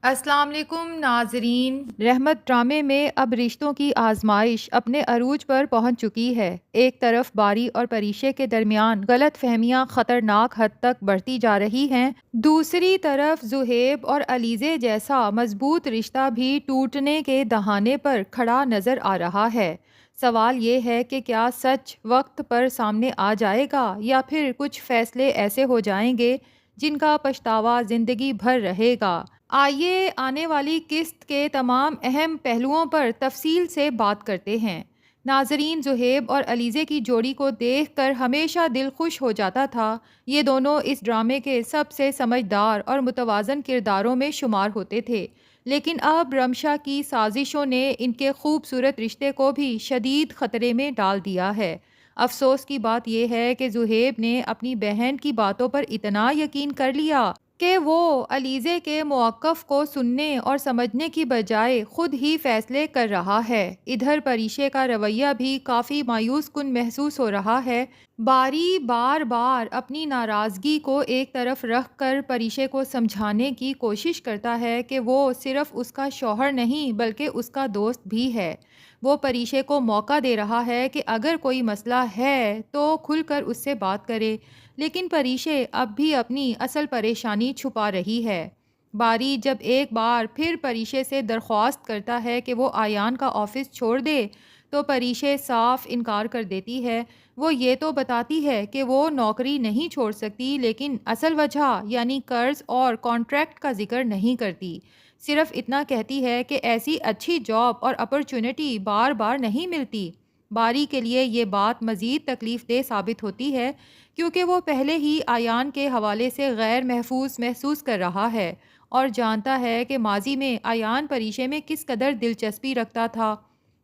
السلام علیکم ناظرین، رحمت ڈرامے میں اب رشتوں کی آزمائش اپنے عروج پر پہنچ چکی ہے۔ ایک طرف باری اور پریشے کے درمیان غلط فہمیاں خطرناک حد تک بڑھتی جا رہی ہیں، دوسری طرف زہیب اور علیزے جیسا مضبوط رشتہ بھی ٹوٹنے کے دہانے پر کھڑا نظر آ رہا ہے۔ سوال یہ ہے کہ کیا سچ وقت پر سامنے آ جائے گا یا پھر کچھ فیصلے ایسے ہو جائیں گے جن کا پچھتاوا زندگی بھر رہے گا۔ آئیے آنے والی قسط کے تمام اہم پہلوؤں پر تفصیل سے بات کرتے ہیں۔ ناظرین، زہیب اور علیزے کی جوڑی کو دیکھ کر ہمیشہ دل خوش ہو جاتا تھا۔ یہ دونوں اس ڈرامے کے سب سے سمجھدار اور متوازن کرداروں میں شمار ہوتے تھے، لیکن اب رمشا کی سازشوں نے ان کے خوبصورت رشتے کو بھی شدید خطرے میں ڈال دیا ہے۔ افسوس کی بات یہ ہے کہ زہیب نے اپنی بہن کی باتوں پر اتنا یقین کر لیا کہ وہ علیزے کے موقف کو سننے اور سمجھنے کی بجائے خود ہی فیصلے کر رہا ہے۔ ادھر پریشے کا رویہ بھی کافی مایوس کن محسوس ہو رہا ہے۔ باری بار بار اپنی ناراضگی کو ایک طرف رکھ کر پریشے کو سمجھانے کی کوشش کرتا ہے کہ وہ صرف اس کا شوہر نہیں بلکہ اس کا دوست بھی ہے۔ وہ پریشے کو موقع دے رہا ہے کہ اگر کوئی مسئلہ ہے تو کھل کر اس سے بات کرے، لیکن پریشے اب بھی اپنی اصل پریشانی چھپا رہی ہے۔ باری جب ایک بار پھر پریشے سے درخواست کرتا ہے کہ وہ آیان کا آفس چھوڑ دے تو پریشے صاف انکار کر دیتی ہے۔ وہ یہ تو بتاتی ہے کہ وہ نوکری نہیں چھوڑ سکتی، لیکن اصل وجہ یعنی قرض اور کانٹریکٹ کا ذکر نہیں کرتی۔ صرف اتنا کہتی ہے کہ ایسی اچھی جاب اور اپرچونٹی بار بار نہیں ملتی۔ باری کے لیے یہ بات مزید تکلیف دہ ثابت ہوتی ہے کیونکہ وہ پہلے ہی آیان کے حوالے سے غیر محفوظ محسوس کر رہا ہے اور جانتا ہے کہ ماضی میں آیان پریشے میں کس قدر دلچسپی رکھتا تھا۔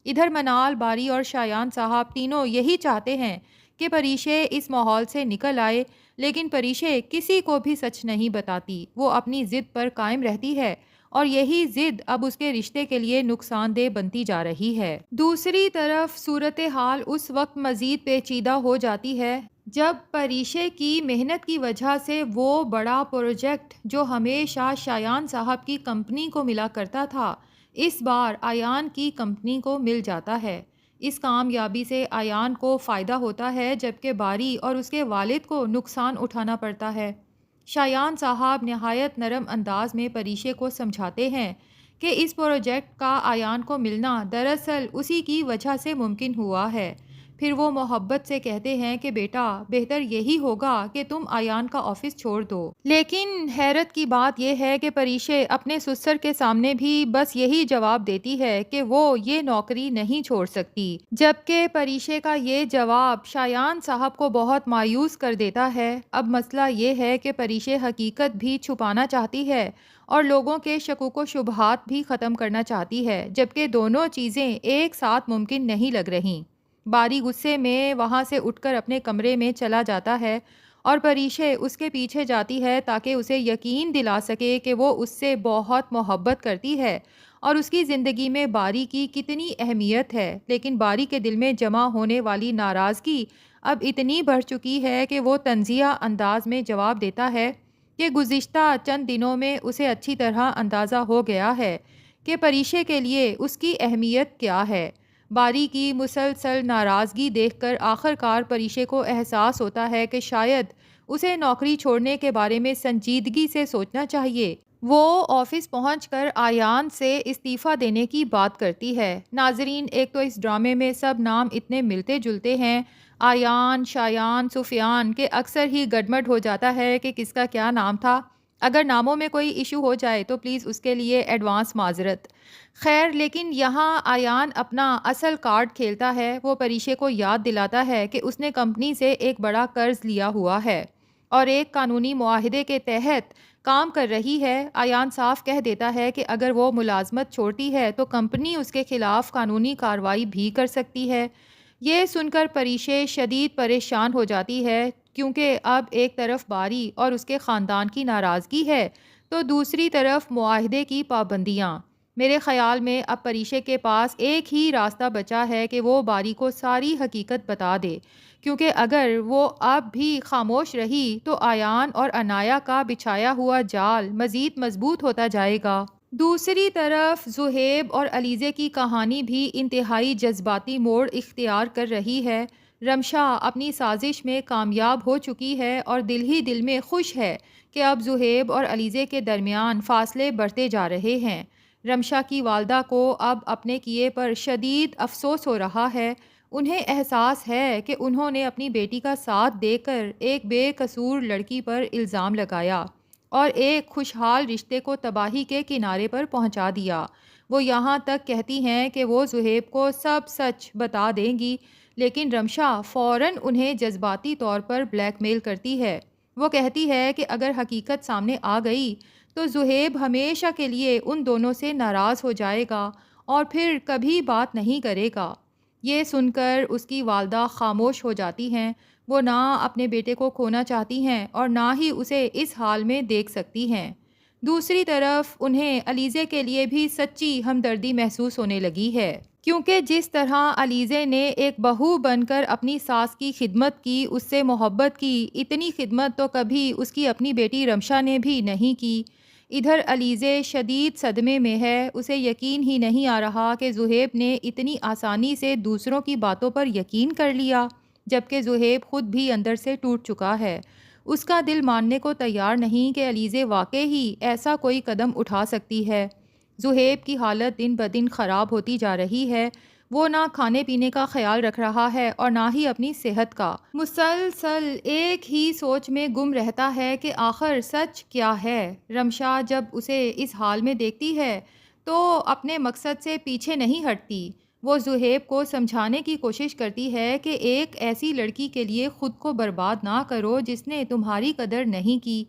ادھر منال، باری اور شایان صاحب تینوں یہی چاہتے ہیں کہ پریشے اس ماحول سے نکل آئے، لیکن پریشے کسی کو بھی سچ نہیں بتاتی۔ وہ اپنی ضد پر قائم رہتی ہے اور یہی ضد اب اس کے رشتے کے لیے نقصان دہ بنتی جا رہی ہے۔ دوسری طرف صورتحال اس وقت مزید پیچیدہ ہو جاتی ہے جب پریشے کی محنت کی وجہ سے وہ بڑا پروجیکٹ جو ہمیشہ شایان صاحب کی کمپنی کو ملا کرتا تھا، اس بار آیان کی کمپنی کو مل جاتا ہے۔ اس کامیابی سے آیان کو فائدہ ہوتا ہے جبکہ باری اور اس کے والد کو نقصان اٹھانا پڑتا ہے۔ شایان صاحب نہایت نرم انداز میں پریشے کو سمجھاتے ہیں کہ اس پروجیکٹ کا آیان کو ملنا دراصل اسی کی وجہ سے ممکن ہوا ہے۔ پھر وہ محبت سے کہتے ہیں کہ بیٹا، بہتر یہی ہوگا کہ تم آیان کا آفس چھوڑ دو۔ لیکن حیرت کی بات یہ ہے کہ پریشے اپنے سسر کے سامنے بھی بس یہی جواب دیتی ہے کہ وہ یہ نوکری نہیں چھوڑ سکتی، جبکہ پریشے کا یہ جواب شایان صاحب کو بہت مایوس کر دیتا ہے۔ اب مسئلہ یہ ہے کہ پریشے حقیقت بھی چھپانا چاہتی ہے اور لوگوں کے شکوک و شبہات بھی ختم کرنا چاہتی ہے، جبکہ دونوں چیزیں ایک ساتھ ممکن نہیں لگ رہیں۔ باری غصے میں وہاں سے اٹھ کر اپنے کمرے میں چلا جاتا ہے اور پریشے اس کے پیچھے جاتی ہے تاکہ اسے یقین دلا سکے کہ وہ اس سے بہت محبت کرتی ہے اور اس کی زندگی میں باری کی کتنی اہمیت ہے۔ لیکن باری کے دل میں جمع ہونے والی ناراضگی اب اتنی بڑھ چکی ہے کہ وہ طنزیہ انداز میں جواب دیتا ہے کہ گزشتہ چند دنوں میں اسے اچھی طرح اندازہ ہو گیا ہے کہ پریشے کے لیے اس کی اہمیت کیا ہے۔ باری کی مسلسل ناراضگی دیکھ کر آخرکار پریشے کو احساس ہوتا ہے کہ شاید اسے نوکری چھوڑنے کے بارے میں سنجیدگی سے سوچنا چاہیے۔ وہ آفس پہنچ کر آیان سے استعفیٰ دینے کی بات کرتی ہے۔ ناظرین، ایک تو اس ڈرامے میں سب نام اتنے ملتے جلتے ہیں، آیان، شایان، سفیان، کہ اکثر ہی گڈمڈ ہو جاتا ہے کہ کس کا کیا نام تھا۔ اگر ناموں میں کوئی ایشو ہو جائے تو پلیز اس کے لیے ایڈوانس معذرت۔ خیر، لیکن یہاں آیان اپنا اصل کارڈ کھیلتا ہے۔ وہ پریشے کو یاد دلاتا ہے کہ اس نے کمپنی سے ایک بڑا قرض لیا ہوا ہے اور ایک قانونی معاہدے کے تحت کام کر رہی ہے۔ آیان صاف کہہ دیتا ہے کہ اگر وہ ملازمت چھوڑتی ہے تو کمپنی اس کے خلاف قانونی کارروائی بھی کر سکتی ہے۔ یہ سن کر پریشے شدید پریشان ہو جاتی ہے کیونکہ اب ایک طرف باری اور اس کے خاندان کی ناراضگی ہے تو دوسری طرف معاہدے کی پابندیاں۔ میرے خیال میں اب پریشے کے پاس ایک ہی راستہ بچا ہے کہ وہ باری کو ساری حقیقت بتا دے، کیونکہ اگر وہ اب بھی خاموش رہی تو آیان اور انایا کا بچھایا ہوا جال مزید مضبوط ہوتا جائے گا۔ دوسری طرف زہیب اور علیزے کی کہانی بھی انتہائی جذباتی موڑ اختیار کر رہی ہے۔ رمشا اپنی سازش میں کامیاب ہو چکی ہے اور دل ہی دل میں خوش ہے کہ اب زہیب اور علیزے کے درمیان فاصلے بڑھتے جا رہے ہیں۔ رمشا کی والدہ کو اب اپنے کیے پر شدید افسوس ہو رہا ہے۔ انہیں احساس ہے کہ انہوں نے اپنی بیٹی کا ساتھ دے کر ایک بے قصور لڑکی پر الزام لگایا اور ایک خوشحال رشتے کو تباہی کے کنارے پر پہنچا دیا۔ وہ یہاں تک کہتی ہیں کہ وہ زہیب کو سب سچ بتا دیں گی، لیکن رمشا فوراً انہیں جذباتی طور پر بلیک میل کرتی ہے۔ وہ کہتی ہے کہ اگر حقیقت سامنے آ گئی تو زہیب ہمیشہ کے لیے ان دونوں سے ناراض ہو جائے گا اور پھر کبھی بات نہیں کرے گا۔ یہ سن کر اس کی والدہ خاموش ہو جاتی ہیں۔ وہ نہ اپنے بیٹے کو کھونا چاہتی ہیں اور نہ ہی اسے اس حال میں دیکھ سکتی ہیں۔ دوسری طرف انہیں علیزے کے لیے بھی سچی ہمدردی محسوس ہونے لگی ہے، کیونکہ جس طرح علیزے نے ایک بہو بن کر اپنی ساس کی خدمت کی، اس سے محبت کی، اتنی خدمت تو کبھی اس کی اپنی بیٹی رمشا نے بھی نہیں کی۔ ادھر علیزے شدید صدمے میں ہے۔ اسے یقین ہی نہیں آ رہا کہ زہیب نے اتنی آسانی سے دوسروں کی باتوں پر یقین کر لیا، جبکہ زہیب خود بھی اندر سے ٹوٹ چکا ہے۔ اس کا دل ماننے کو تیار نہیں کہ علیزے واقع ہی ایسا کوئی قدم اٹھا سکتی ہے۔ زہیب کی حالت دن بدن خراب ہوتی جا رہی ہے۔ وہ نہ کھانے پینے کا خیال رکھ رہا ہے اور نہ ہی اپنی صحت کا۔ مسلسل ایک ہی سوچ میں گم رہتا ہے کہ آخر سچ کیا ہے۔ رمشا جب اسے اس حال میں دیکھتی ہے تو اپنے مقصد سے پیچھے نہیں ہٹتی۔ وہ زہیب کو سمجھانے کی کوشش کرتی ہے کہ ایک ایسی لڑکی کے لیے خود کو برباد نہ کرو جس نے تمہاری قدر نہیں کی،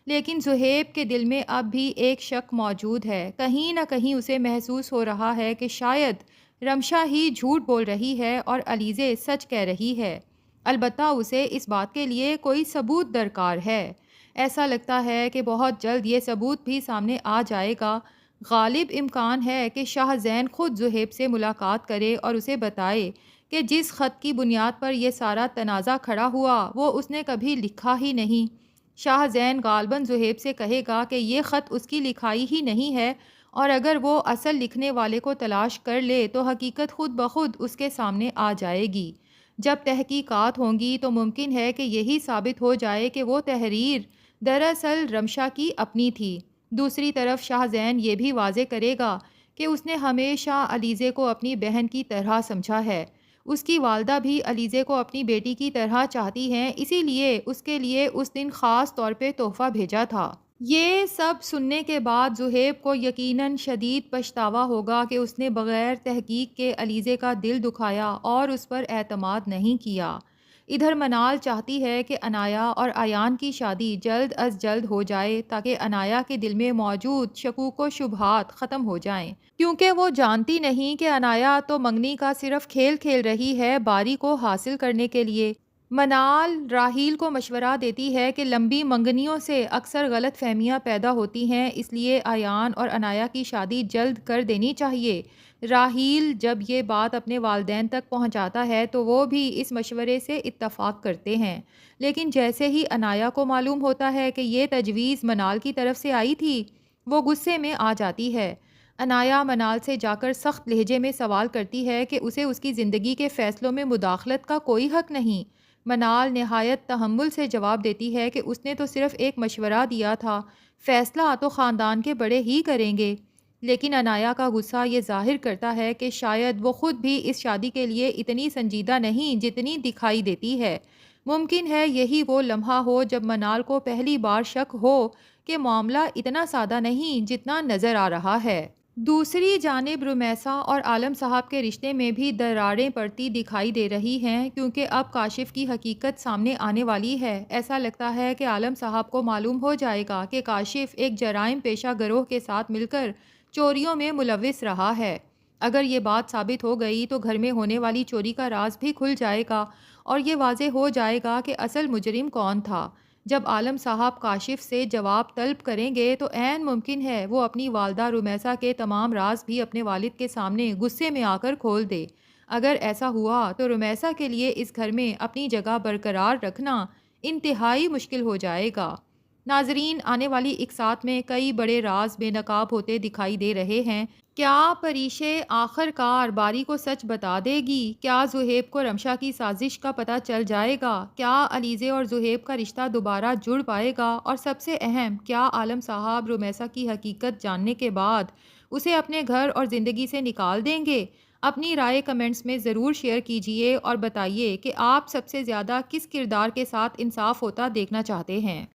لیکن زہیب کے دل میں اب بھی ایک شک موجود ہے۔ کہیں نہ کہیں اسے محسوس ہو رہا ہے کہ شاید رمشا ہی جھوٹ بول رہی ہے اور علیزے سچ کہہ رہی ہے۔ البتہ اسے اس بات کے لیے کوئی ثبوت درکار ہے۔ ایسا لگتا ہے کہ بہت جلد یہ ثبوت بھی سامنے آ جائے گا۔ غالب امکان ہے کہ شاہ زین خود زہیب سے ملاقات کرے اور اسے بتائے کہ جس خط کی بنیاد پر یہ سارا تنازع کھڑا ہوا وہ اس نے کبھی لکھا ہی نہیں۔ شاہ زین غالباً زہیب سے کہے گا کہ یہ خط اس کی لکھائی ہی نہیں ہے، اور اگر وہ اصل لکھنے والے کو تلاش کر لے تو حقیقت خود بخود اس کے سامنے آ جائے گی۔ جب تحقیقات ہوں گی تو ممکن ہے کہ یہی ثابت ہو جائے کہ وہ تحریر دراصل رمشا کی اپنی تھی۔ دوسری طرف شاہ زین یہ بھی واضح کرے گا کہ اس نے ہمیشہ علیزے کو اپنی بہن کی طرح سمجھا ہے۔ اس کی والدہ بھی علیزے کو اپنی بیٹی کی طرح چاہتی ہیں، اسی لیے اس کے لیے اس دن خاص طور پہ تحفہ بھیجا تھا۔ یہ سب سننے کے بعد زہیب کو یقیناً شدید پچھتاوا ہوگا کہ اس نے بغیر تحقیق کے علیزے کا دل دکھایا اور اس پر اعتماد نہیں کیا۔ ادھر منال چاہتی ہے کہ عنایا اور ایان کی شادی جلد از جلد ہو جائے تاکہ عنایا کے دل میں موجود شکوک و شبہات ختم ہو جائیں، کیونکہ وہ جانتی نہیں کہ عنایا تو منگنی کا صرف کھیل کھیل رہی ہے باری کو حاصل کرنے کے لیے۔ منال راحیل کو مشورہ دیتی ہے کہ لمبی منگنیوں سے اکثر غلط فہمیاں پیدا ہوتی ہیں، اس لیے ایان اور عنایا کی شادی جلد کر دینی چاہیے۔ راحیل جب یہ بات اپنے والدین تک پہنچاتا ہے تو وہ بھی اس مشورے سے اتفاق کرتے ہیں، لیکن جیسے ہی عنایا کو معلوم ہوتا ہے کہ یہ تجویز منال کی طرف سے آئی تھی، وہ غصے میں آ جاتی ہے۔ عنایا منال سے جا کر سخت لہجے میں سوال کرتی ہے کہ اسے اس کی زندگی کے فیصلوں میں مداخلت کا کوئی حق نہیں۔ منال نہایت تحمل سے جواب دیتی ہے کہ اس نے تو صرف ایک مشورہ دیا تھا، فیصلہ تو خاندان کے بڑے ہی کریں گے۔ لیکن عنایا کا غصہ یہ ظاہر کرتا ہے کہ شاید وہ خود بھی اس شادی کے لیے اتنی سنجیدہ نہیں جتنی دکھائی دیتی ہے۔ ممکن ہے یہی وہ لمحہ ہو جب منال کو پہلی بار شک ہو کہ معاملہ اتنا سادہ نہیں جتنا نظر آ رہا ہے۔ دوسری جانب رمیسا اور عالم صاحب کے رشتے میں بھی دراریں پڑتی دکھائی دے رہی ہیں، کیونکہ اب کاشف کی حقیقت سامنے آنے والی ہے۔ ایسا لگتا ہے کہ عالم صاحب کو معلوم ہو جائے گا کہ کاشف ایک جرائم پیشہ گروہ کے ساتھ مل کر چوریوں میں ملوث رہا ہے۔ اگر یہ بات ثابت ہو گئی تو گھر میں ہونے والی چوری کا راز بھی کھل جائے گا اور یہ واضح ہو جائے گا کہ اصل مجرم کون تھا۔ جب عالم صاحب کاشف سے جواب طلب کریں گے تو عین ممکن ہے وہ اپنی والدہ رمیسا کے تمام راز بھی اپنے والد کے سامنے غصے میں آ کر کھول دے۔ اگر ایسا ہوا تو رمیسا کے لیے اس گھر میں اپنی جگہ برقرار رکھنا انتہائی مشکل ہو جائے گا۔ ناظرین، آنے والی اقساط میں کئی بڑے راز بے نقاب ہوتے دکھائی دے رہے ہیں۔ کیا پریشے آخر کار باری کو سچ بتا دے گی؟ کیا زہیب کو رمشا کی سازش کا پتہ چل جائے گا؟ کیا علیزے اور زہیب کا رشتہ دوبارہ جڑ پائے گا؟ اور سب سے اہم، کیا عالم صاحب رومیسا کی حقیقت جاننے کے بعد اسے اپنے گھر اور زندگی سے نکال دیں گے؟ اپنی رائے کمنٹس میں ضرور شیئر کیجئے اور بتائیے کہ آپ سب سے زیادہ کس کردار کے ساتھ انصاف ہوتا دیکھنا چاہتے ہیں۔